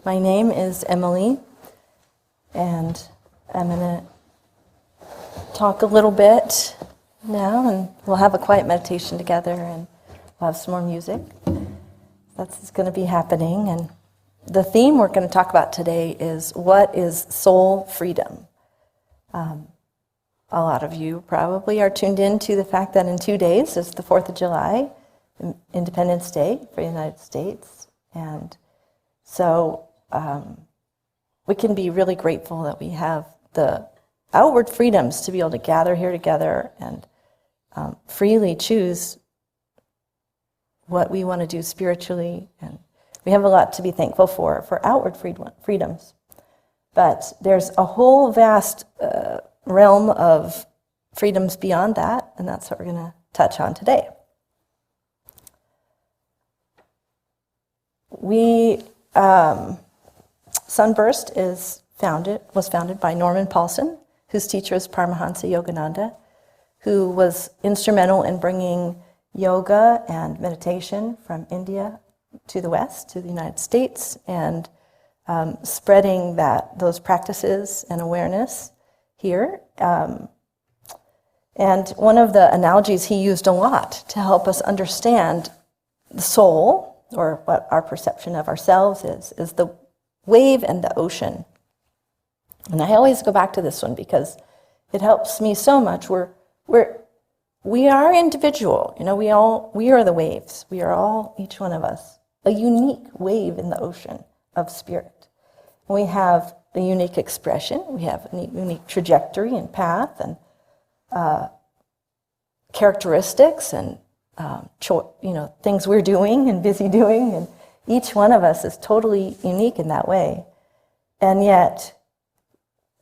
My name is Emily, and I'm going to talk a little bit now, and we'll have a quiet meditation together, and we'll have some more music. That's going to be happening, and the theme we're going to talk about today is what is soul freedom? A lot of you probably are tuned in to the fact that in 2 days is the 4th of July, Independence Day for the United States. And so we can be really grateful that we have the outward freedoms to be able to gather here together and freely choose what we want to do spiritually. And we have a lot to be thankful for outward freedoms. But there's a whole vast realm of freedoms beyond that, and that's what we're going to touch on today. Sunburst was founded by Norman Paulsen, whose teacher is Paramahansa Yogananda, who was instrumental in bringing yoga and meditation from India to the West, to the United States, and spreading those practices and awareness here. And one of the analogies he used a lot to help us understand the soul, or what our perception of ourselves is the wave and the ocean. And I always go back to this one because it helps me so much. We are individual, we are the waves. We are all, each one of us, a unique wave in the ocean of spirit. We have a unique expression, we have a unique trajectory and path and characteristics and things we're doing and busy doing, and each one of us is totally unique in that way. And yet,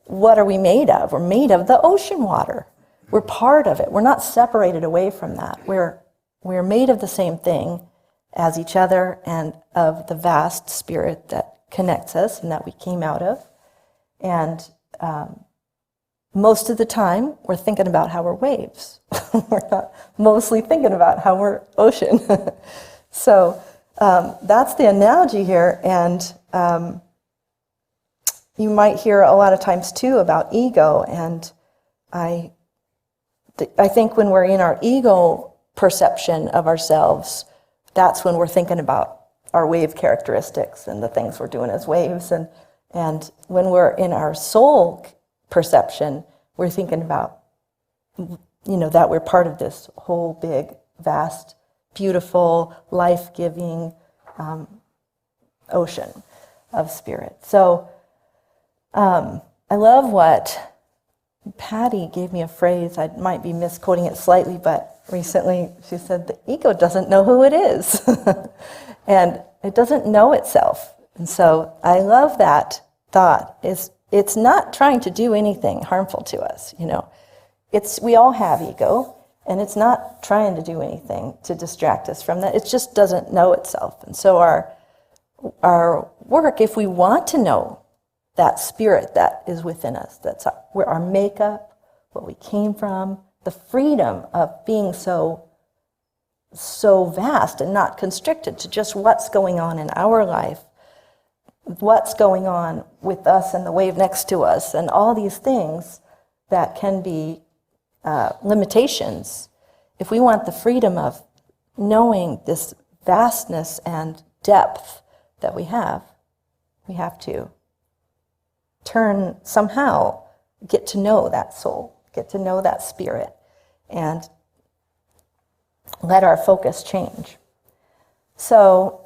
what are we made of? We're made of the ocean water. We're part of it. We're not separated away from that. We're made of the same thing as each other and of the vast spirit that connects us and that we came out of. And most of the time, we're thinking about how we're waves. We're not mostly thinking about how we're ocean. So that's the analogy here. And you might hear a lot of times, too, about ego. And I think when we're in our ego perception of ourselves, that's when we're thinking about our wave characteristics and the things we're doing as waves. And when we're in our soul perception, we're thinking about, that we're part of this whole big, vast, beautiful, life-giving ocean of spirit. So I love what Patty gave me a phrase. I might be misquoting it slightly, but recently she said, the ego doesn't know who it is. And it doesn't know itself. And so I love that thought. It's not trying to do anything harmful to us, we all have ego, and it's not trying to do anything to distract us from that. It just doesn't know itself. And so our work, if we want to know that spirit that is within us, that's our makeup, what we came from, the freedom of being so vast and not constricted to just what's going on in our life, what's going on with us and the wave next to us, and all these things that can be limitations. If we want the freedom of knowing this vastness and depth that we have to somehow get to know that soul, get to know that spirit, and let our focus change. So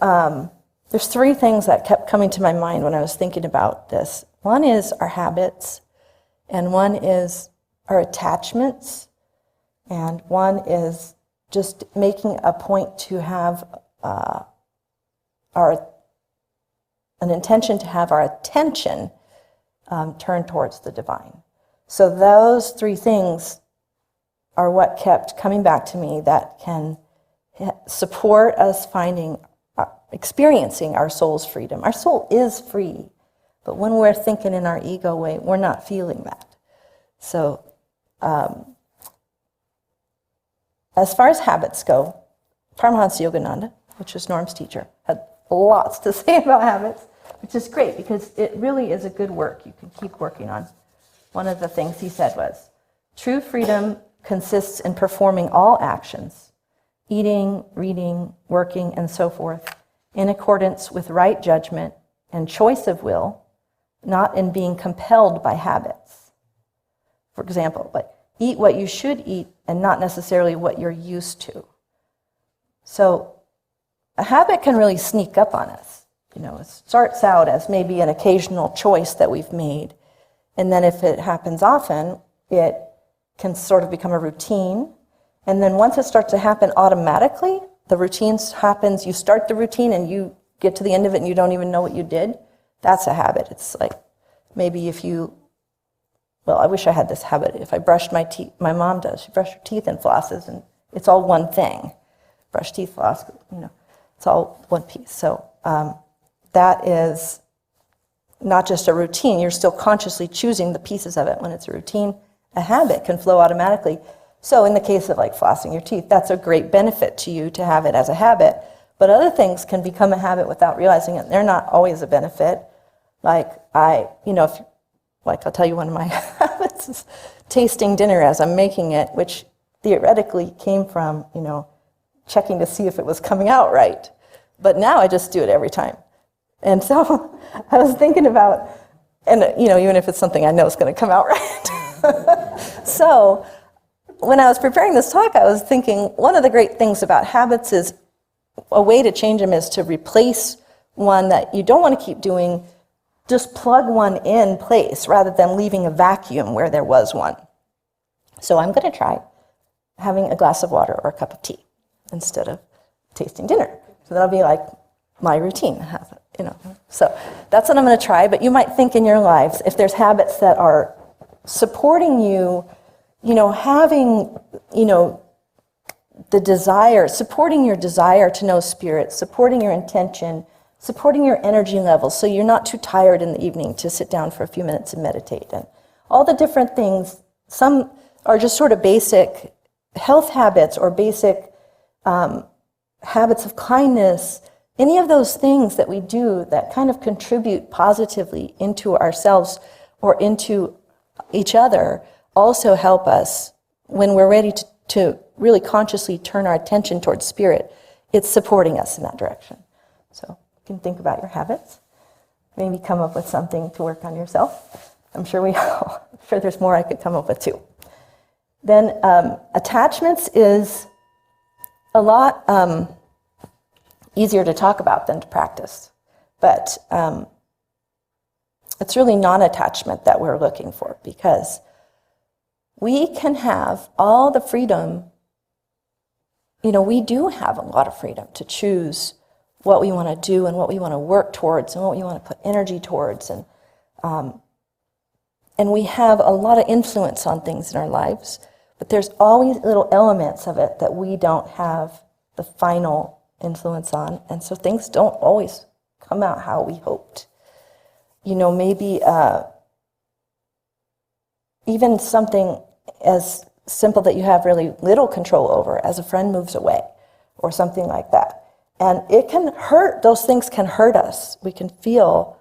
there's 3 things that kept coming to my mind when I was thinking about this. One is our habits, and one is our attachments, and one is just making a point to have an intention to have our attention turned towards the divine. So those 3 things are what kept coming back to me that can support us experiencing our soul's freedom. Our soul is free, but when we're thinking in our ego way, we're not feeling that. So as far as habits go, Paramahansa Yogananda, which was Norm's teacher, had lots to say about habits. which is great because it really is a good work you can keep working on. One of the things he said was, true freedom consists in performing all actions, eating, reading, working, and so forth, in accordance with right judgment and choice of will, not in being compelled by habits. For example, like eat what you should eat and not necessarily what you're used to. So a habit can really sneak up on us. It starts out as maybe an occasional choice that we've made, and then if it happens often, it can sort of become a routine. And then once it starts to happen automatically, the routine happens, you start the routine and you get to the end of it and you don't even know what you did. That's a habit. It's like maybe I wish I had this habit. If I brushed my teeth, my mom does, she brushes her teeth and flosses, and it's all one thing. Brush, teeth, floss, it's all one piece. So that is not just a routine. You're still consciously choosing the pieces of it. When it's a routine, a habit can flow automatically. So in the case of like flossing your teeth, that's a great benefit to you to have it as a habit. But other things can become a habit without realizing it. They're not always a benefit. Like I'll tell you one of my habits is tasting dinner as I'm making it, which theoretically came from, checking to see if it was coming out right. But now I just do it every time. And so I was thinking about, and even if it's something I know is going to come out right. So when I was preparing this talk, I was thinking one of the great things about habits is a way to change them is to replace one that you don't want to keep doing. Just plug one in place rather than leaving a vacuum where there was one. So I'm going to try having a glass of water or a cup of tea instead of tasting dinner. So that'll be like my routine. So that's what I'm going to try. But you might think in your lives, if there's habits that are supporting you, having, the desire, supporting your desire to know spirit, supporting your intention, supporting your energy levels so you're not too tired in the evening to sit down for a few minutes and meditate. And all the different things, some are just sort of basic health habits or basic habits of kindness. Any of those things that we do that kind of contribute positively into ourselves or into each other also help us when we're ready to really consciously turn our attention towards spirit. It's supporting us in that direction. So you can think about your habits, maybe come up with something to work on yourself. I'm sure there's more I could come up with too. Then attachments is a lot easier to talk about than to practice. But it's really non-attachment that we're looking for, because we can have all the freedom. We do have a lot of freedom to choose what we want to do and what we want to work towards and what we want to put energy towards. And we have a lot of influence on things in our lives, but there's always little elements of it that we don't have the final influence on. And so things don't always come out how we hoped. Maybe even something as simple that you have really little control over as a friend moves away or something like that. And it can hurt, those things can hurt us. We can feel,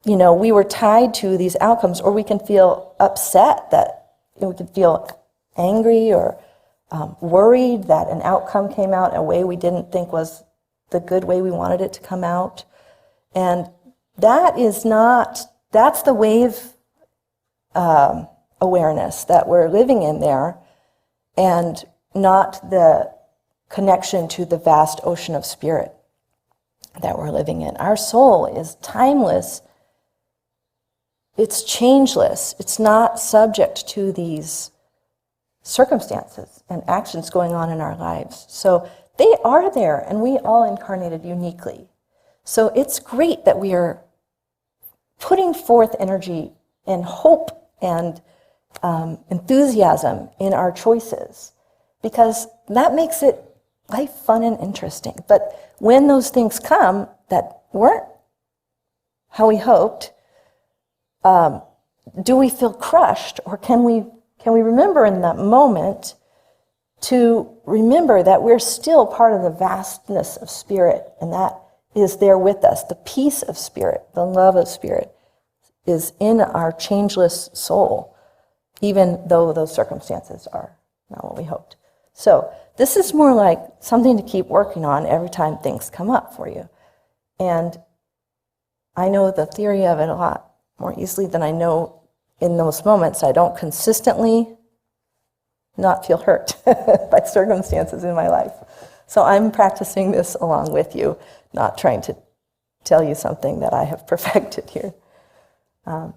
we were tied to these outcomes, or we can feel upset that we can feel angry or worried that an outcome came out a way we didn't think was the good way we wanted it to come out. And that's the wave awareness that we're living in there, and not the connection to the vast ocean of spirit that we're living in. Our soul is timeless. It's changeless. It's not subject to these circumstances and actions going on in our lives. So they are there, and we all incarnated uniquely. So it's great that we are putting forth energy and hope and enthusiasm in our choices, because that makes life fun and interesting. But when those things come that weren't how we hoped, do we feel crushed, or can we remember in that moment to remember that we're still part of the vastness of spirit, and that is there with us. The peace of Spirit, the love of Spirit is in our changeless soul, even though those circumstances are not what we hoped. So this is more like something to keep working on every time things come up for you. And I know the theory of it a lot more easily than I know in those moments. I don't consistently not feel hurt by circumstances in my life. So I'm practicing this along with you, not trying to tell you something that I have perfected here. And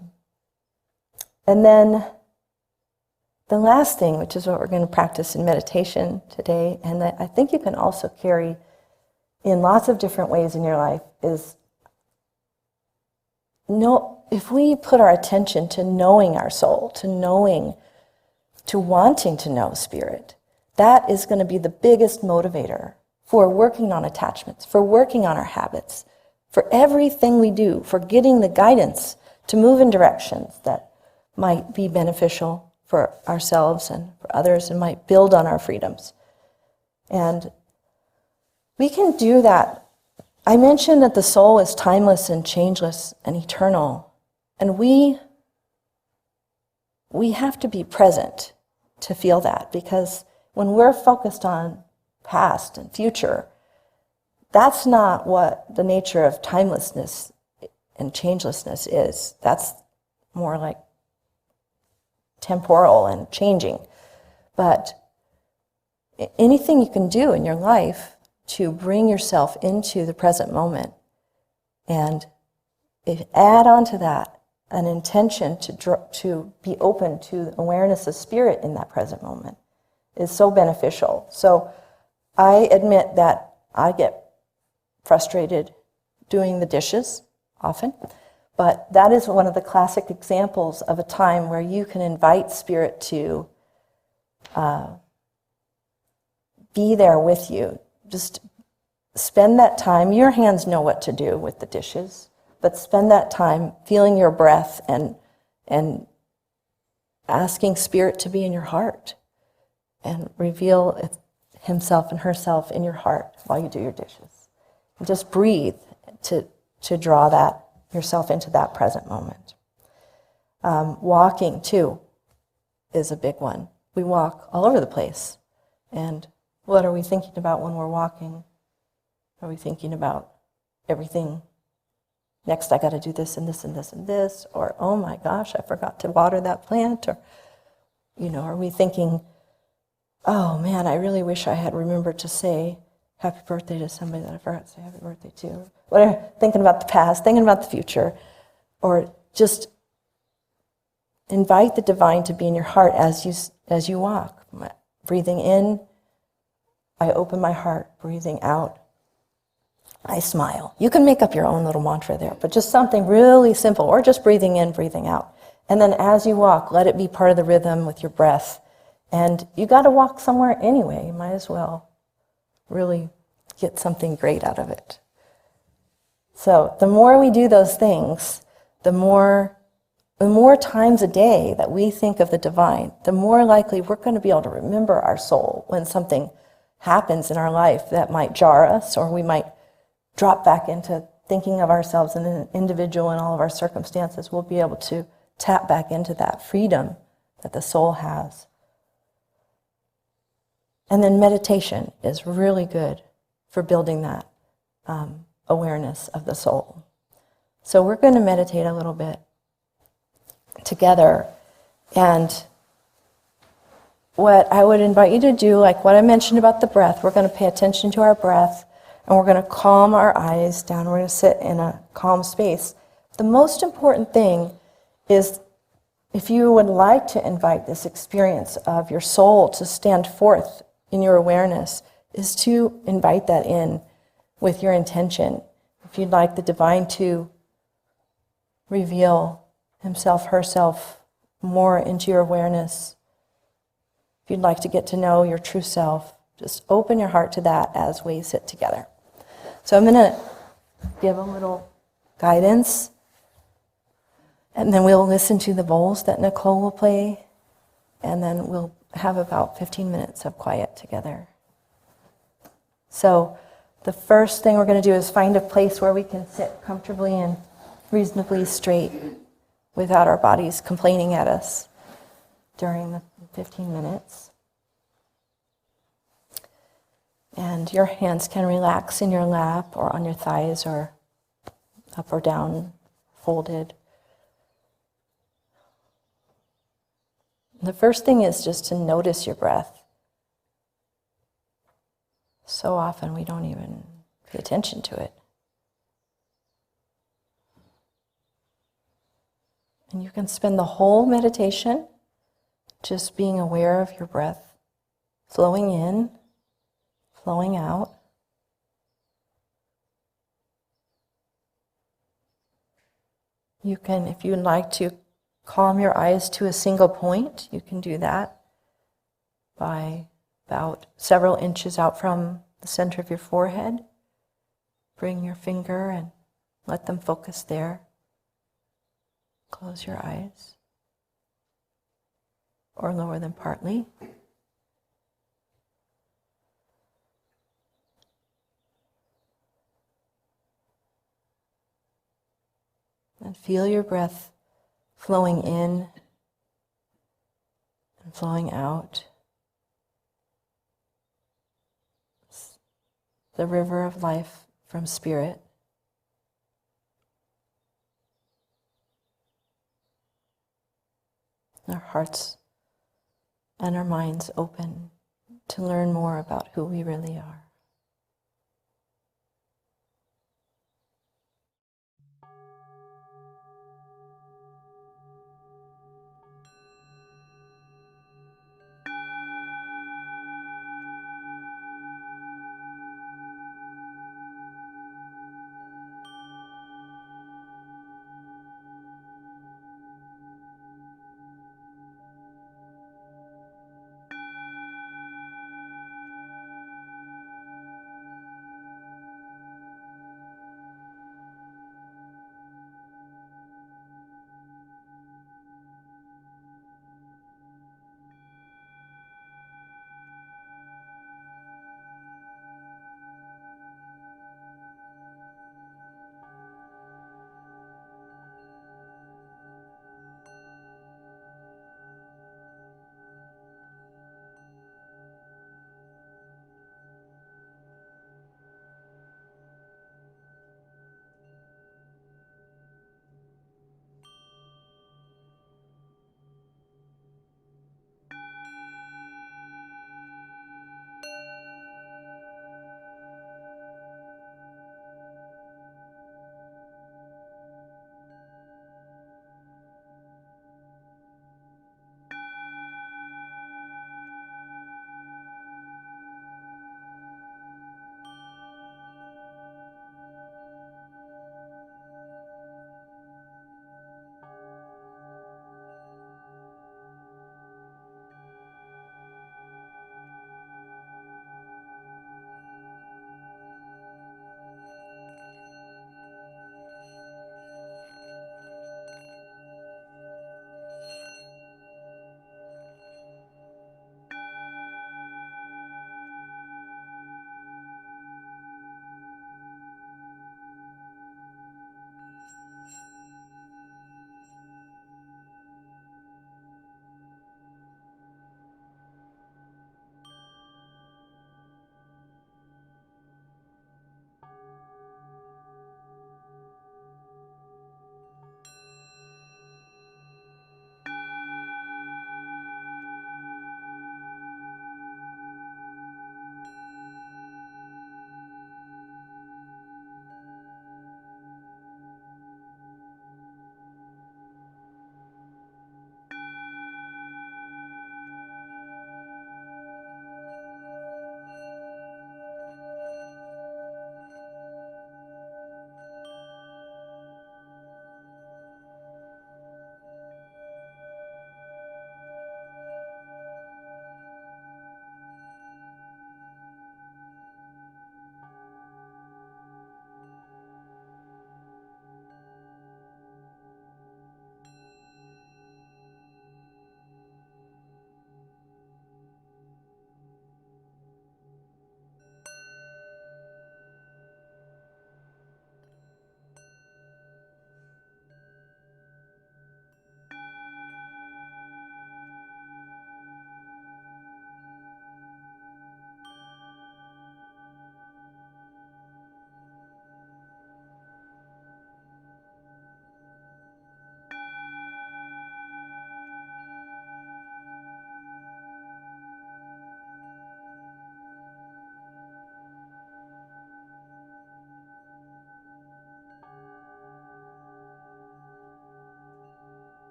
then the last thing, which is what we're going to practice in meditation today, and that I think you can also carry in lots of different ways in your life, is if we put our attention to knowing our soul, to wanting to know Spirit, that is going to be the biggest motivator for working on attachments, for working on our habits, for everything we do, for getting the guidance to move in directions that might be beneficial for ourselves and for others and might build on our freedoms. And we can do that. I mentioned that the soul is timeless and changeless and eternal, and we have to be present to feel that, because when we're focused on past and future, that's not what the nature of timelessness and changelessness is. That's more like temporal and changing. But anything you can do in your life to bring yourself into the present moment, and add on to that an intention to be open to the awareness of Spirit in that present moment, is so beneficial. So I admit that I get frustrated doing the dishes often, but that is one of the classic examples of a time where you can invite Spirit to be there with you. Just spend that time. Your hands know what to do with the dishes, but spend that time feeling your breath and asking Spirit to be in your heart and reveal himself and herself in your heart while you do your dishes. And just breathe to draw that yourself into that present moment. Walking, too, is a big one. We walk all over the place. And what are we thinking about when we're walking? Are we thinking about everything? Next, I got to do this and this and this and this. Or, oh my gosh, I forgot to water that plant. Or, are we thinking, oh man, I really wish I had remembered to say happy birthday to somebody that I forgot to say happy birthday to. Whatever, thinking about the past, thinking about the future, or just invite the divine to be in your heart as you walk. Breathing in, I open my heart. Breathing out, I smile. You can make up your own little mantra there, but just something really simple, or just breathing in, breathing out. And then as you walk, let it be part of the rhythm with your breath. And you got to walk somewhere anyway. You might as well really get something great out of it. So the more we do those things, the more times a day that we think of the divine, the more likely we're going to be able to remember our soul when something happens in our life that might jar us, or we might drop back into thinking of ourselves as an individual in all of our circumstances. We'll be able to tap back into that freedom that the soul has. And then meditation is really good for building that awareness of the soul. So we're going to meditate a little bit together. And what I would invite you to do, like what I mentioned about the breath, we're going to pay attention to our breath, and we're going to calm our eyes down. We're going to sit in a calm space. The most important thing is, if you would like to invite this experience of your soul to stand forth in your awareness, is to invite that in with your intention. If you'd like the divine to reveal himself, herself more into your awareness, if you'd like to get to know your true self, just open your heart to that as we sit together. So I'm going to give a little guidance, and then we'll listen to the bowls that Nicole will play, and then we'll have about 15 minutes of quiet together. So The first thing we're going to do is find a place where we can sit comfortably and reasonably straight without our bodies complaining at us during the 15 minutes. And your hands can relax in your lap or on your thighs or up or down, folded. The first thing is just to notice your breath. So often we don't even pay attention to it. And you can spend the whole meditation just being aware of your breath flowing in, flowing out. You can, if you'd like to calm your eyes to a single point, you can do that by about several inches out from the center of your forehead. Bring your finger and let them focus there. Close your eyes. Or lower them partly. And feel your breath flowing in and flowing out. The river of life from spirit. Our hearts and our minds open to learn more about who we really are.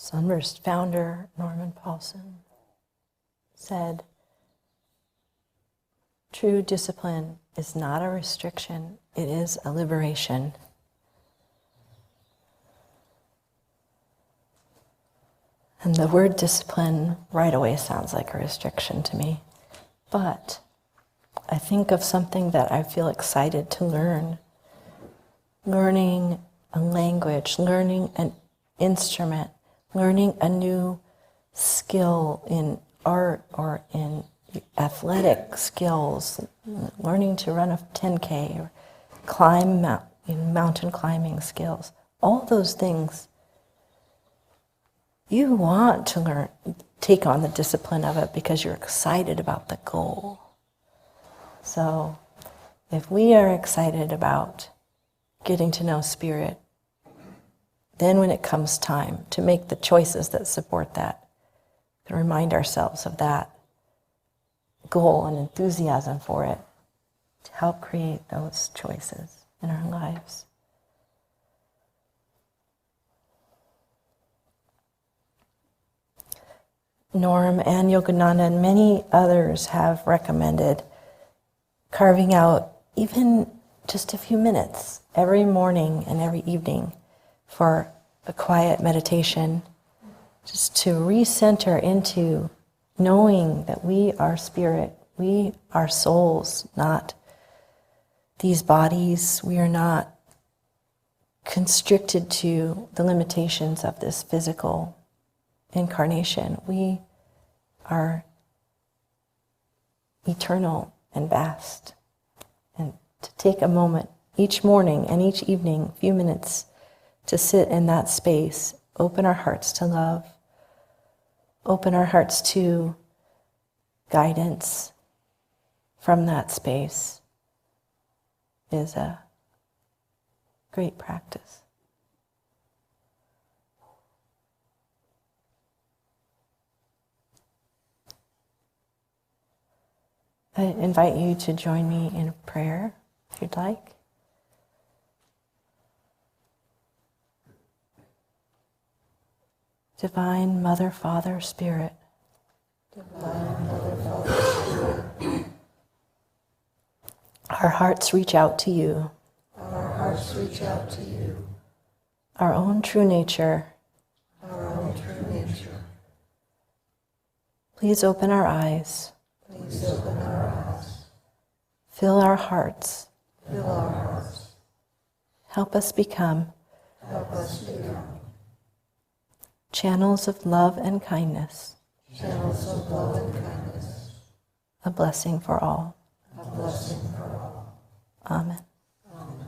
Sunburst founder Norman Paulsen said, "True discipline is not a restriction, it is a liberation." And the word discipline right away sounds like a restriction to me. But I think of something that I feel excited to learn. Learning a language, learning an instrument, learning a new skill in art or in athletic skills, learning to run a 10K or climb mountain climbing skills. All those things, you want to learn, take on the discipline of it because you're excited about the goal. So if we are excited about getting to know Spirit, then when it comes time to make the choices that support that, to remind ourselves of that goal and enthusiasm for it, to help create those choices in our lives. Norm and Yogananda and many others have recommended carving out even just a few minutes every morning and every evening for a quiet meditation, just to recenter into knowing that we are spirit, we are souls, not these bodies. We are not constricted to the limitations of this physical incarnation. We are eternal and vast. And to take a moment each morning and each evening, a few minutes, to sit in that space, open our hearts to love, open our hearts to guidance from that space is a great practice. I invite you to join me in a prayer, if you'd like. Divine Mother, Father, Spirit. Divine Mother, Father, Spirit. Our hearts reach out to you. Our hearts reach out to you. Our own true nature. Our own true nature. Please open our eyes. Please open our eyes. Fill our hearts. Fill our hearts. Help us become Help us become channels of love and kindness. channels of love and kindness. A blessing for all. A blessing for all. Amen. Amen.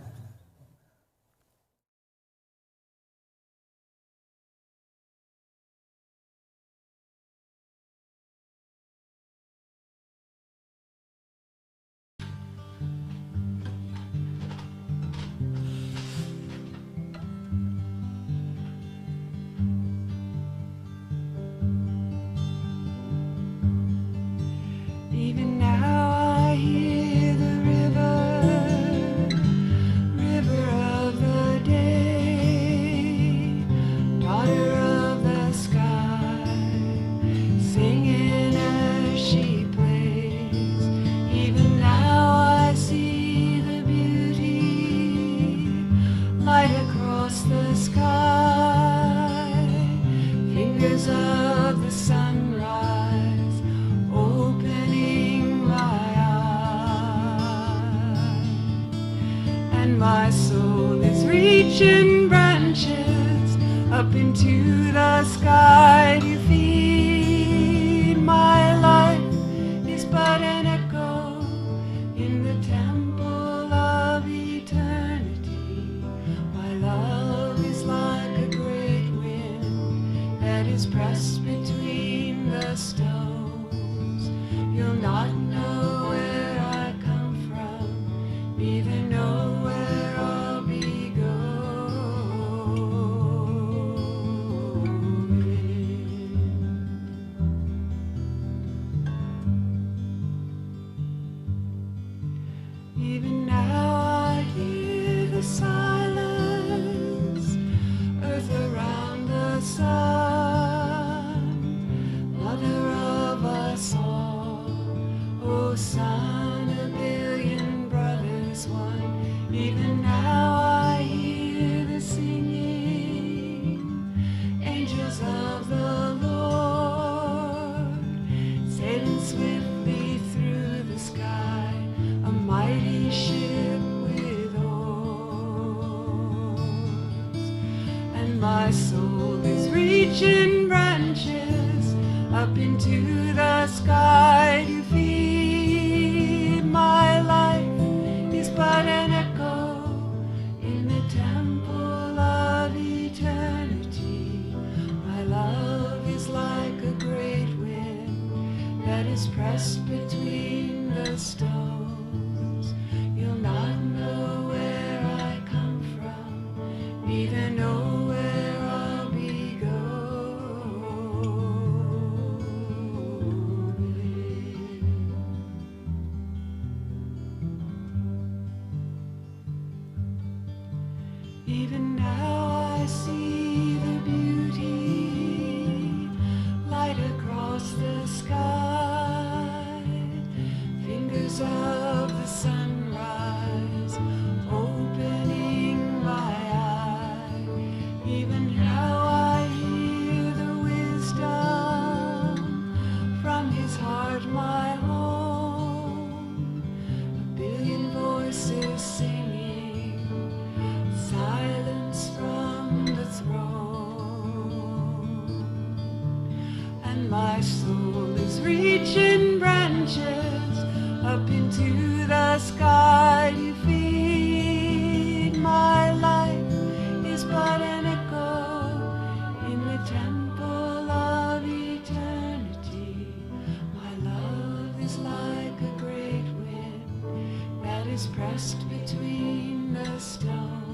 Even now I hear the river of the day, daughter of the sky, singing as she plays. Even now I see the beauty light across the sky, fingers of the sunrise opening my eyes, and my soul is reaching branches up into the sky to feed. My life is but an echo in the temple of eternity. My love is like a great wind that is pressed between the stones. You'll not know where I come from, neither know where I'll be going. up into the sky to feed. My life is but an echo in the temple of eternity. My love is like a great wind that is pressed between the stones. You'll not know where I come from, neither know where I'll be going. Even now I see the beauty light across the sky, fingers of the sunrise opening my eye. Even now I hear the wisdom from his heart, my home. A billion voices singing, silence from the throne. And my soul is reaching branches up into the sky to feed. My life is but an echo in the temple of eternity. My love is like a great wind that is pressed between the stones.